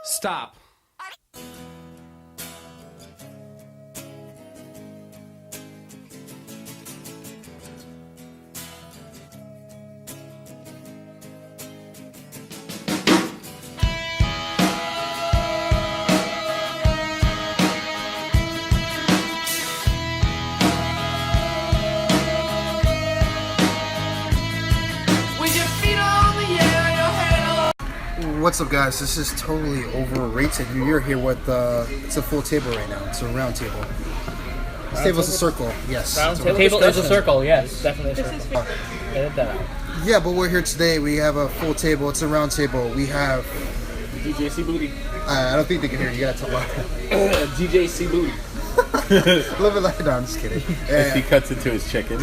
Stop. What's up, guys? This is totally overrated. You're here with it's a full table right now. It's a round table. This table's a circle. Yes. The table is a circle. Yes, definitely a circle. Edit that out. Yeah, but we're here today. We have a full table. It's a round table. We have DJ C Booty. I don't think they can hear you. You gotta talk loud. DJ C Booty. A little bit like no, I'm just kidding. As he cuts into his chicken.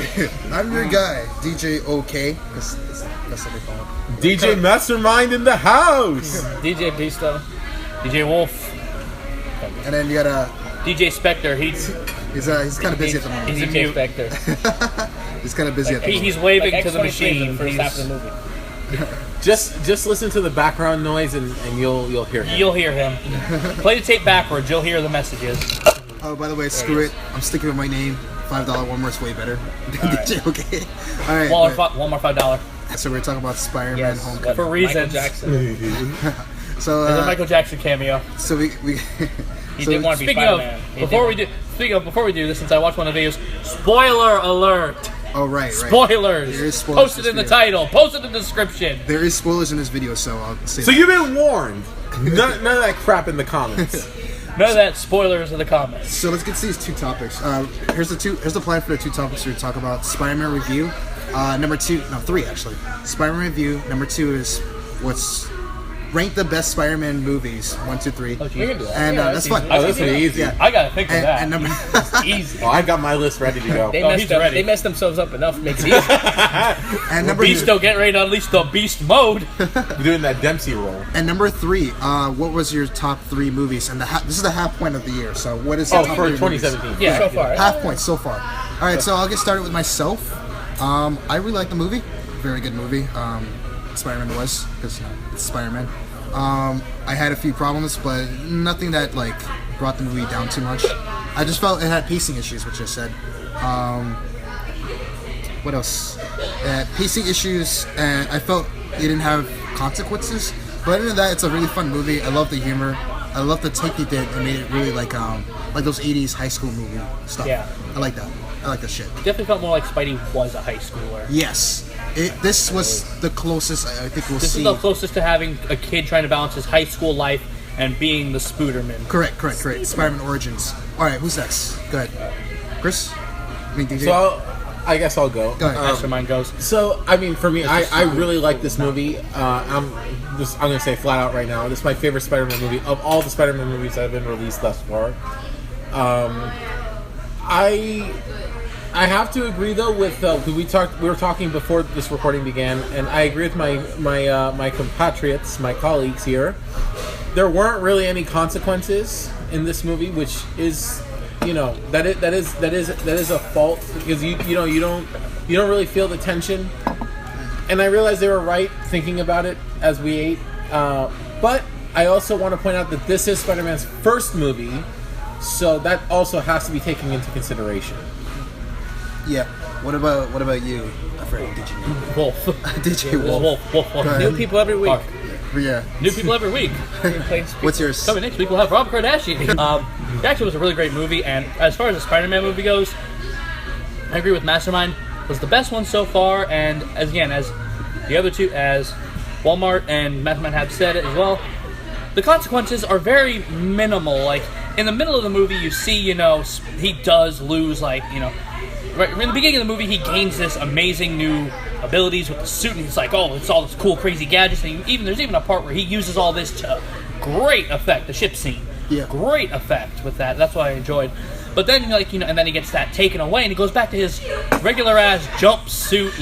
I'm your guy, DJ OK. That's what they call it. DJ Mastermind in the house. DJ Beasto. DJ Wolf. And then you got DJ Spectre. He's kind of busy at the moment. He's DJ Spectre. He's kind of busy at the moment. He's waving to the machine. First half of the movie. Just listen to the background noise and you'll hear him. You'll hear him. Play the tape backwards. You'll hear the messages. Oh, by the way, screw it. I'm sticking with my name. $5 Walmart's way better. DJ OK. All right. Walmart $5. So we're talking about Spider-Man Homecoming. For reasons. Michael Jackson. So There's a Michael Jackson cameo. So we He didn't want to be Spider-Man. Before we do this, since I watched one of the videos, spoiler alert. Oh right. Spoilers. There is spoilers. Posted in the title. Posted in the description. There is spoilers in this video, so I'll say. So you've been warned. None of that crap in the comments. None of that spoilers in the comments. So let's get to these two topics. Here's the plan for the two topics we're talk about: Spider-Man review. Three actually. Spider-Man review. Number 2 is what's rank the best Spider-Man movies. 1, 2, 3. Oh, Jesus. And that's fun. Oh, this is easy. Yeah. I gotta think of that. And number Easy. Oh, I got my list ready to go. They messed themselves up enough to make it easy. and number Beasto, get ready to unleash the beast mode. You're doing that Dempsey roll. And number 3, what was your top 3 movies? And this is the half point of the year. So what is your top for 3 movies? 2017? Yeah, so far. Half point so far. All right, so I'll get started with myself. I really like the movie. Very good movie. Spider-Man was, because it's Spider-Man. I had a few problems, but nothing that brought the movie down too much. I just felt it had pacing issues, which I said. What else? Pacing issues, and I felt it didn't have consequences. But other than that, it's a really fun movie. I love the humor. I love the take they did and made it really like those 80s high school movie stuff. Yeah. I like that. I like that shit. Definitely felt more like Spidey was a high schooler. Yes. This was the closest I think we'll see. This is the closest to having a kid trying to balance his high school life and being the Spiderman. Correct. Spider-Man Origins. All right, who's next? Go ahead. Chris? DJ? So I guess I'll go. Go ahead. Mastermind goes. So, I mean, for me, I really like this movie. I'm going to say flat out right now, this is my favorite Spider-Man movie. Of all the Spider-Man movies that have been released thus far, I have to agree though with we were talking before this recording began, and I agree with my compatriots, my colleagues here. There weren't really any consequences in this movie, which is, that is a fault, because you don't really feel the tension. And I realize they were right thinking about it as we ate. But I also want to point out that this is Spider-Man's first movie, so that also has to be taken into consideration. Yeah. What about you? I forgot DJ. Wolf. DJ Wolf. Wolf. New people every week. Yeah. New people every week. What's yours? Coming next week, we'll have Rob Kardashian. It actually was a really great movie, and as far as the Spider-Man movie goes, I agree with Mastermind. It was the best one so far, and as the other two, as Walmart and Mastermind have said it as well, the consequences are very minimal. Like, in the middle of the movie, you see, he does lose, right in the beginning of the movie, he gains this amazing new abilities with the suit, and he's like, oh, it's all this cool, crazy gadgets, and there's even a part where he uses all this to great effect, the ship scene. Yeah. Great effect with that. That's what I enjoyed. But then, and then he gets that taken away, and he goes back to his regular-ass jumpsuit,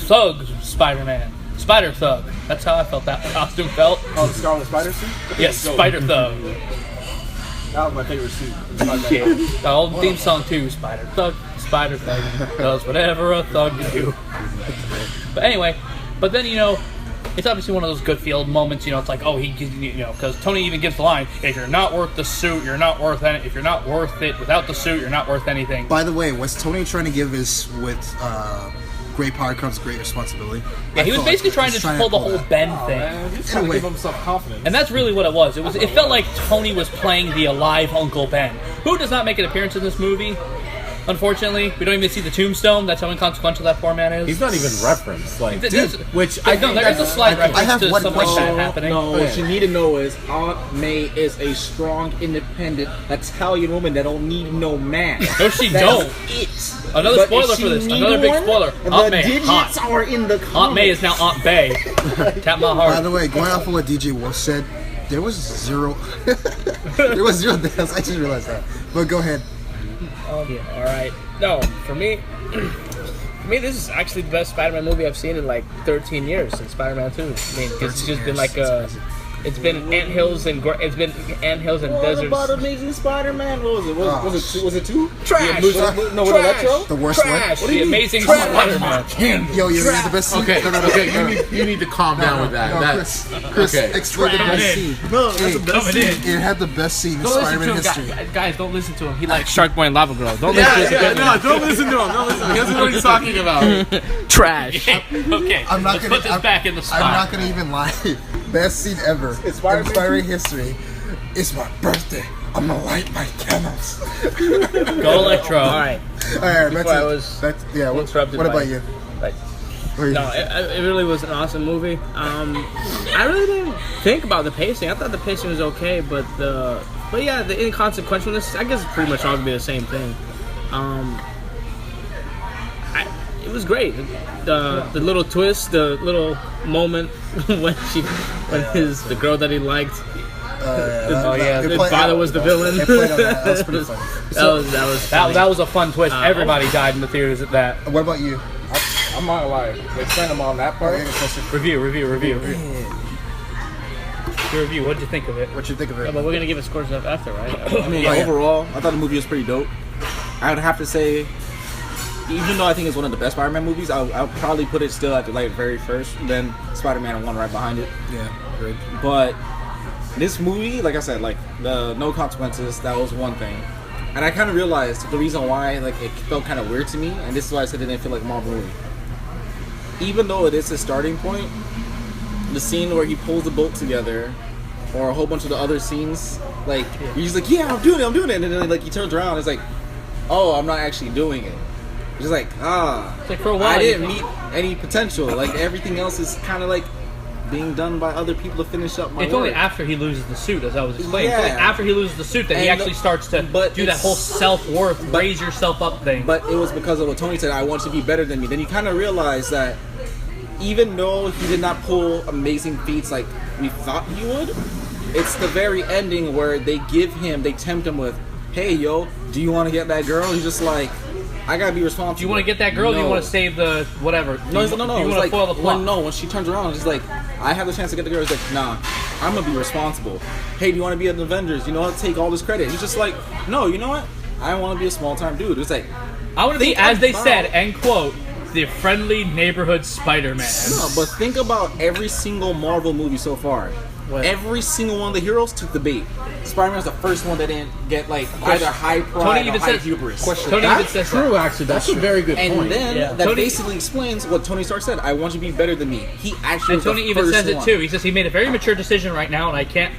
thug Spider-Man. Spider Thug. That's how I felt that costume felt. Oh, the Scarlet Spider suit? Yes, Spider Thug. That was my favorite suit. The old theme song too, Spider Thug does whatever a thug can do. But anyway, then it's obviously one of those good feel moments. You know, it's like, oh, because Tony even gives the line: "If you're not worth the suit, you're not worth it. If you're not worth it without the suit, you're not worth anything." By the way, was Tony trying to give his with great power comes great responsibility? Yeah, he was basically trying to pull the whole Ben thing. Man, he's trying to give himself confidence. And that's really what it was. It felt like Tony was playing the alive Uncle Ben, who does not make an appearance in this movie. Unfortunately, we don't even see the tombstone. That's how inconsequential that poor man is. He's not even referenced, like, which I know there is a slight reference to something like that happening. No, what you need to know is Aunt May is a strong, independent Italian woman that don't need no man. No, she That's don't. It. Another But spoiler if she for this. need Another big one, spoiler. The Aunt May, digits hot. are in the comics. Aunt May is now Aunt Bay. Tap my heart. By the way, going off of what DJ Wolf said, there was zero. There was zero deaths. I just realized that. But go ahead. Yeah, all right. No, for me, this is actually the best Spider-Man movie I've seen in like 13 years since Spider-Man 2. I mean, it's just been like it's been anthills and deserts. What about Amazing Spider-Man? What was it? Was it 2? Trash. No, with Electro? The worst Trash. one. The Amazing Spider-Man. Yo, you read the best scene? Okay, you need to calm down with that. No, That's Chris, okay. explain the best scene. No, that's the best Coming scene. in. It had the best scene in Don't listen Spider-Man to history. him, guys. Don't listen to him. He likes Shark Boy and Lava Girl. Don't listen to him. No, don't listen to him. Don't listen to him. He doesn't know what he's talking about. Trash. Okay, I'm not let's gonna put this back in the spot. I'm not gonna even lie. Best scene ever in Spider-Man history. It's my birthday. I'm gonna light my candles. Go Electro. All right. All right, Before I was What interrupted about by- you? Like, What are you- no, it really was an awesome movie. I really didn't think about the pacing. I thought the pacing was okay, but yeah, the inconsequentialness. I guess it's pretty much all gonna be the same thing. It was great. The little twist, the little moment when the girl that he liked. His father was the villain. It played on that. That was pretty funny. That was a fun twist. Everybody died in the theaters at that. What about you? I'm not gonna lie. Explain them on that part. Review. Your review. What'd you think of it? What you think of it? But we're gonna give it scores up after, right? I mean, overall, I thought the movie was pretty dope. I would have to say, even though I think it's one of the best Spider-Man movies, I'll probably put it still at the very first, then Spider-Man 1 right behind it. Yeah, great. But this movie, like I said, like the no consequences, that was one thing. And I kind of realized the reason why it felt kind of weird to me, and this is why I said it didn't feel like a Marvel movie. Even though it is a starting point, the scene where he pulls the boat together, or a whole bunch of the other scenes, like he's like, yeah, I'm doing it, and then like he turns around, and it's like, oh, I'm not actually doing it. It's just like, It's like for a while, I didn't meet any potential. Like everything else is kind of like being done by other people to finish up my It's work. only after he loses the suit, as I was explaining. Yeah. It's only after he loses the suit that he And actually starts to do that whole self-worth, raise yourself up thing. But it was because of what Tony said, I want you to be better than me. Then you kind of realize that even though he did not pull amazing feats like we thought he would, it's the very ending where they tempt him with, hey, yo, do you want to get that girl? And he's just like, I gotta be responsible. Do you want to get that girl? Or do you No. want to save the whatever? No. Do you It's want to like, foil the plot? when she turns around, it's like, I have the chance to get the girl. It's like, nah, I'm gonna be responsible. Hey, do you want to be in the Avengers? You know what? Take all this credit. He's just like, no, you know what? I want to be a small time dude. It's like, I want to be, think as they about- said, end quote, the friendly neighborhood Spider-Man. no, but think about every single Marvel movie so far. What? Every single one of the heroes took the bait. Spider-Man's the first one that didn't get like either high pride Tony or even high says- hubris. Tony even That's says true, actually. That's a very good And point. then Yeah. that Tony- basically explains what Tony Stark said. I want you to be better than me. He actually And was Tony the even first says it one. too. He says he made a very mature decision right now, and I can't.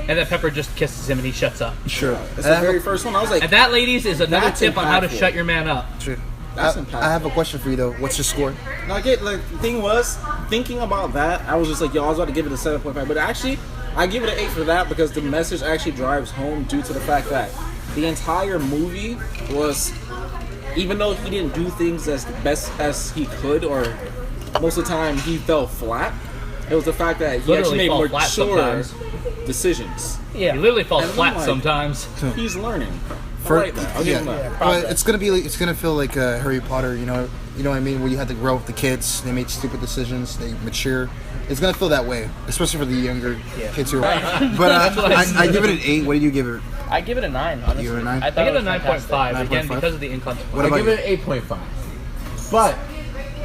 And then Pepper just kisses him, and he shuts up. Sure. It's the very first one. I was like, And that, ladies, is another That's tip on how to impactful. shut your man up. True. That's I impactful. have a question for you though. What's your score? Now, the thing was, thinking about that, I was just like, yo, I was about to give it a 7.5. But actually, I give it an 8 for that because the message actually drives home due to the fact that the entire movie was, even though he didn't do things as best as he could, or most of the time he fell flat, it was the fact that he Literally actually fall made flat mature sometimes. decisions. He literally falls And I'm flat like- sometimes. He's learning. For- Right now, I'll give him that. Well, it's gonna feel like Harry Potter. You know what I mean? Where you had to grow with the kids. They made stupid decisions. They mature. It's gonna feel that way, especially for the younger kids who. But I give it an 8. What did you give it? I give it a 9. Honestly, You give it a 9? I thought give it a was fantastic. 9.5 again 9.5? because of the inconsequential. What I about give you? it an 8.5. But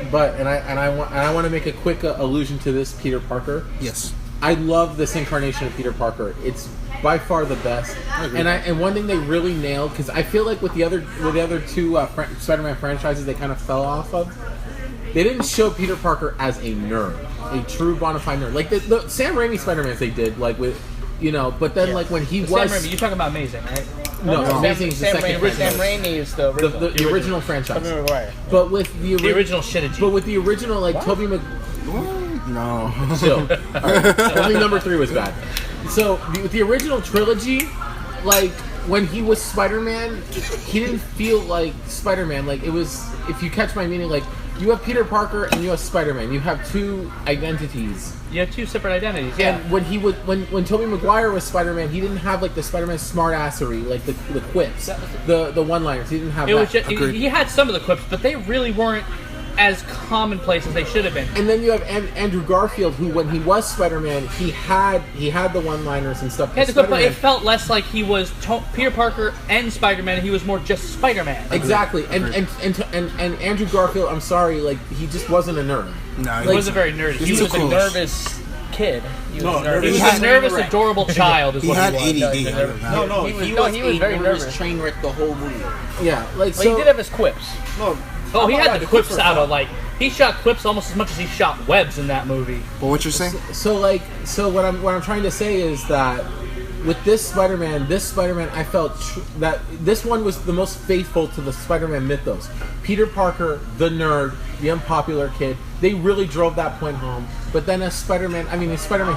But I want to make a quick allusion to this Peter Parker. Yes. I love this incarnation of Peter Parker. It's by far the best. And one thing they really nailed, because I feel like with the other two Spider-Man franchises they kind of fell off of, they didn't show Peter Parker as a nerd, a true bona fide nerd. Like the Sam Raimi Spider-Mans they did, like with, but then like when he was Sam Raimi, you're talking about Amazing, right? No, Amazing is the second Sam Raimi is the original. The original franchise. Tobey Maguire. But with the original shit. But with the original, like Tobey No. So, only number 3 was bad. So, with the original trilogy, like, when he was Spider-Man, he didn't feel like Spider-Man. Like, it was, if you catch my meaning, like, you have Peter Parker and you have Spider-Man. You have two identities. You have two separate identities, yeah. And when Tobey Maguire was Spider-Man, he didn't have, like, the Spider-Man smartassery, like, the quips, the one-liners. He didn't have it that. Was just, he had some of the quips, but they really weren't as commonplace as they should have been. And then you have Andrew Garfield, who, when he was Spider-Man, he had the one-liners and stuff. Yeah, but it felt less like he was Peter Parker and Spider-Man. He was more just Spider-Man. Exactly. And Andrew Garfield, I'm sorry, like, he just wasn't a nerd. No, he wasn't very nerdy. He was a nervous kid. He was a nervous, adorable child. Is he what had he was. ADD. No, he was very nervous. Train wreck the whole movie. Yeah, like But he did have his quips. No. Oh, he had the quips out of, like, he shot quips almost as much as he shot webs in that movie. But what you're saying? So what I'm trying to say is that with this Spider-Man, I felt that this one was the most faithful to the Spider-Man mythos. Peter Parker, the nerd, the unpopular kid, they really drove that point home. But then as Spider-Man,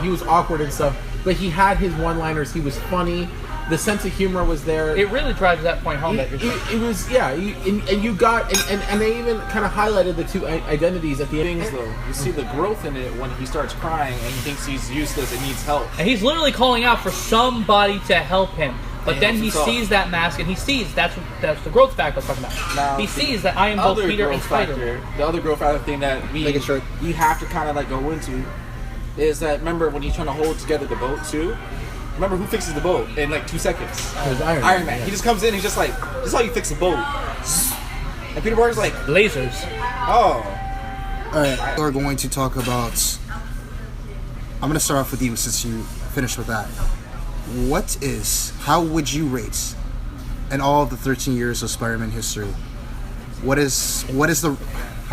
he was awkward and stuff, but he had his one-liners, he was funny. The sense of humor was there. It really drives that point home. It was, yeah. And you got, and they even kind of highlighted the two identities at the end. Though you see the growth in it when he starts crying and he thinks he's useless and needs help. And he's literally calling out for somebody to help him. But then he tough. sees that mask and he sees that's the growth factor I was talking about. Now, he sees that I am both Peter and Spider. The other growth factor thing that we have to kind of like go into is that, remember when he's trying to hold together the boat too. Remember who fixes the boat in like 2 seconds? Iron Man. He just comes in. He's just like, "This is how you fix a boat." And Peter Parker's like, lasers. "Oh." All right. We're going to talk about. I'm going to start off with you since you finished with that. How would you rate, in all of the 13 years of Spider-Man history, how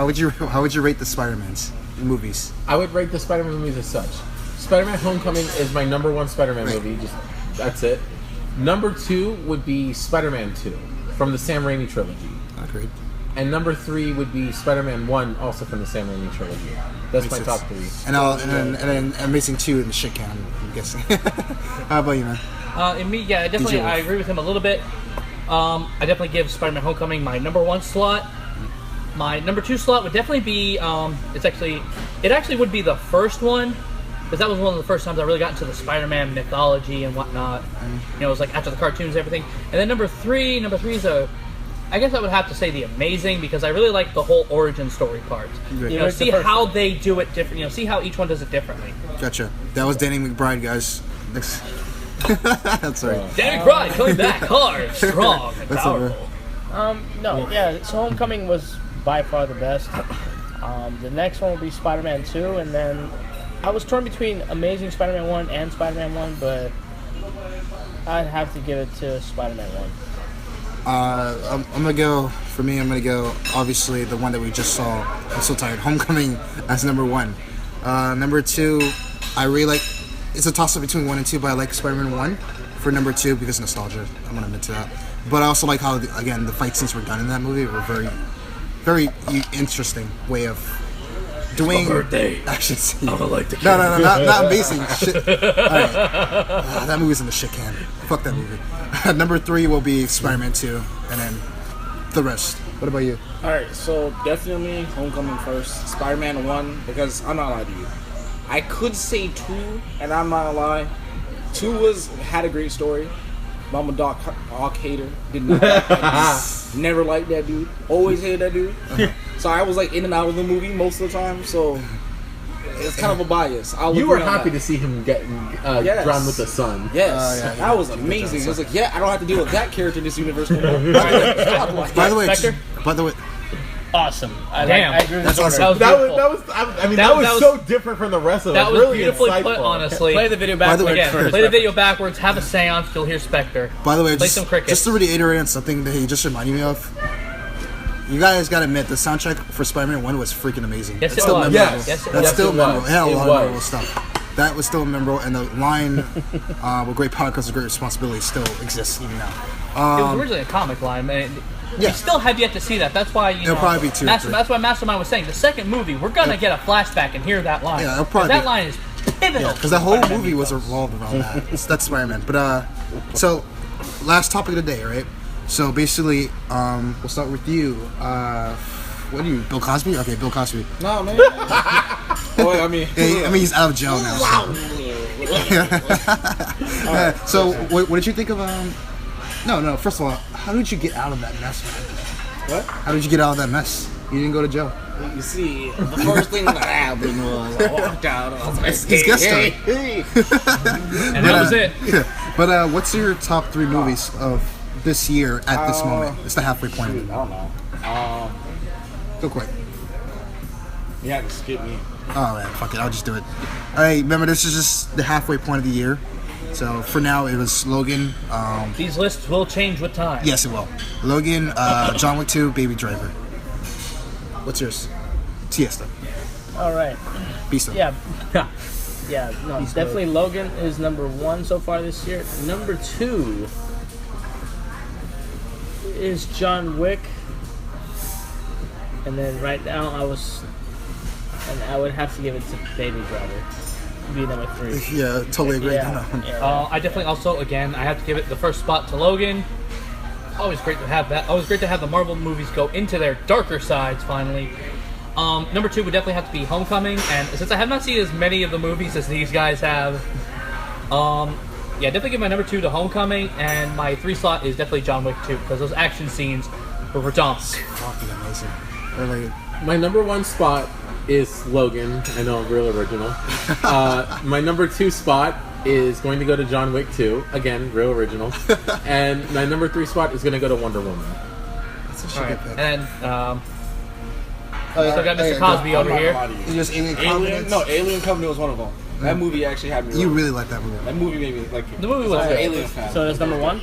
would you rate the Spider-Mans movies? I would rate the Spider-Man movies as such. Spider-Man Homecoming is my number 1 Spider-Man movie. That's it. Number 2 would be Spider-Man 2 from the Sam Raimi trilogy. Agreed. And number 3 would be Spider-Man 1, also from the Sam Raimi trilogy. That's my top 3. And then Amazing 2 in the shit can, I'm guessing. How about you, man? In me, yeah, definitely, I agree with him a little bit. I definitely give Spider-Man Homecoming my number 1 slot. My number 2 slot would definitely be, it actually would be the first one. Because that was one of the first times I really got into the Spider-Man mythology and whatnot. It was like after the cartoons and everything. And then number three is I guess I would have to say The Amazing, because I really like the whole origin story part. See how they do it different. See how each one does it differently. Gotcha. That was Danny McBride, guys. Next. That's right. Danny McBride coming back hard, strong, and powerful. So Homecoming was by far the best. The next one will be Spider-Man 2, and then I was torn between Amazing Spider-Man 1 and Spider-Man 1, but I'd have to give it to Spider-Man 1. I'm going to go, obviously, the one that we just saw. I'm so tired. Homecoming as number 1. Number 2, I really like, it's a toss-up between 1 and 2, but I like Spider-Man 1 for number 2 because nostalgia. I'm going to admit to that. But I also like how, again, the fight scenes were done in that movie were very, very interesting way of doing action scenes. I don't like the No, not amazing. Shit. All right. That movie's in the shit can. Fuck that movie. Number 3 will be Spider-Man 2, and then the rest. What about you? Alright, so definitely Homecoming first. Spider-Man 1, because I'm not gonna lie to you. I could say 2, and I'm not gonna lie. 2 had a great story. I'm a Doc Ock hater. Did not like that dude. Never liked that dude. Always hated that dude. So I was like in and out of the movie most of the time. So it's kind of a bias. You were happy to see him get drawn with the sun. Yes, that was amazing. It was like, I don't have to deal with that character in this universe no more. By the way, awesome. Damn. I agree with That's the awesome. order. That was I mean that was so different from the rest of it. That was Really beautifully insightful. put, honestly. Play the video By back the way, again. first. Play the video backwards, have a seance, you'll hear Spectre. By the way, Play some cricket. just to reiterate on something that he just reminded me of, you guys gotta admit the soundtrack for Spider-Man 1 was freaking amazing. Yes, It's it still was. memorable. Yes, it That's was. still Yes, it memorable. was. It had a It lot of was. memorable stuff. That was still memorable, and the line, "with great power comes with great responsibility," still exists even now. It was originally a comic line, man. Yeah. We still have yet to see that. That's why It'll probably be 2 or 3. That's why Mastermind was saying the second movie we're gonna get a flashback and hear that line. Yeah, it'll probably that be- line is pivotal. Yeah, because that whole movie was revolved around that. That's Spider-Man. But so last topic of the day, right? So basically, we'll start with you. What are you, Bill Cosby? Okay, Bill Cosby. No, man. Boy, I mean, I mean, he's out of jail now. So, so what did you think of No. First of all, how did you get out of that mess, man? what? How did you get out of that mess? You didn't go to jail. You see, the first thing that happened was I walked out. I was like, It's guest hey, time. hey. And that was it. But what's your top 3 movies of this year at this moment? It's the halfway point. I don't know. Go quick. You had to skip me. Oh man, fuck it, I'll just do it. Alright, remember this is just the halfway point of the year. So for now it was Logan. These lists will change with time. Yes, it will. Logan, John Wick 2, Baby Driver. What's yours? Siesta. All right. Beast. Yeah. Yeah, no, definitely Logan is number 1 so far this year. Number 2 is John Wick. And then right now I would have to give it to Baby Driver. Be number 3. Yeah, totally agree. Yeah. No. Yeah. I definitely also, again, I have to give it the first spot to Logan. Always great to have that. Always great to have the Marvel movies go into their darker sides finally. Number 2 would definitely have to be Homecoming, and since I have not seen as many of the movies as these guys have, yeah, definitely give my number 2 to Homecoming, and my 3 slot is definitely John Wick 2, because those action scenes were phenomenal. Fucking amazing. Really, My number 1 spot is Logan. I know, real original. My number 2 spot is going to go to John Wick 2. Again, real original. And my number 3 spot is going to go to Wonder Woman. that's a All right, shit pick. and Oh, yeah. still got Okay, Mr. go. Cosby over here. You just Alien Alien? Covenant? No, Alien Company was one of them. That movie actually had me. You rolling. really like that movie. That movie made me like. The movie was I'm an good. Alien fan. So that's number 1?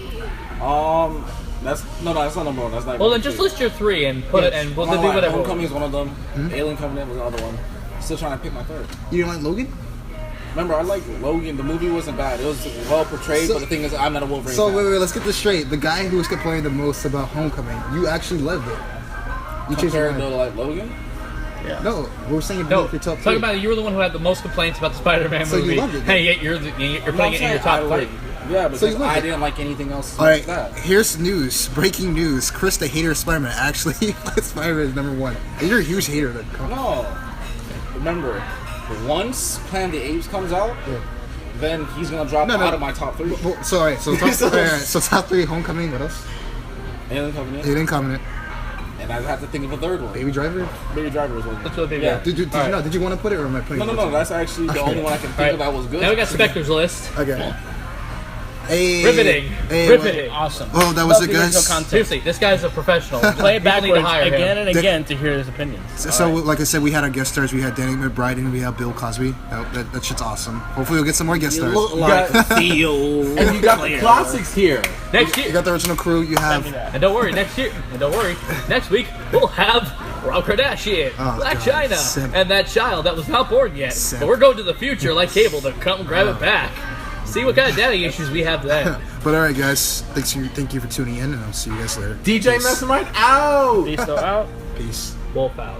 That's no, that's not number 1. That's not. Well, then number just 2. list your 3 and put it, and we'll do whatever. Homecoming is one of them. Hmm? Alien Covenant was the other one. Still trying to pick my third. You didn't like Logan? Remember, I like Logan. The movie wasn't bad. It was well portrayed, So- but the thing is, I'm not a Wolverine So fan. wait, let's get this straight. The guy who was complaining the most about Homecoming, you actually loved it. You changed your Compared to mind. like Logan. No, we were saying No, your top talk 3. about it. You were the one who had the most complaints about the Spider-Man So you movie. loved it, Hey, yet you're putting it in your top 3. Yeah, because So you loved I it. didn't like anything else. All right, That. here's news. Breaking news. Chris, the hater of Spider-Man, actually Spider-Man is number 1. And you're a huge hater then. Come on. No. Remember, once Planet of the Apes comes out, then he's gonna drop No. out of my top 3. Well, so, all right, so top 3 Homecoming, what else? Alien Covenant, Alien Covenant, and I have to think of a third one. Baby Driver. Baby Driver was one. Let's go with Baby Yeah. Driver. Did you All right. know? Did you want to put it, or am I putting No, it? that's actually the only one I can think of that was good. Now we got Spectre's list. Okay. Hey, Riveting. Hey, Riveting. Awesome. Well, that was Love it, the original guys. content. Seriously, this guy's a professional. Play it People need to backwards hire him. again and again to hear his opinions. So, like I said, we had our guest stars. We had Danny McBride and we have Bill Cosby. That shit's awesome. Hopefully, we'll get some more guest stars. like Theo. And you got the classics here. Next You year. got the original crew. You have. And don't worry, next week, we'll have Rob Kardashian, Oh, Black God, China, Sim. and that child that was not born yet. Sim. But we're going to the future like Cable to come grab it back. See what kind of daddy issues we have then. But all right, guys. Thank you for tuning in, and I'll see you guys later. DJ Peace. Mastermind out. Peace out. Peace. Wolf out.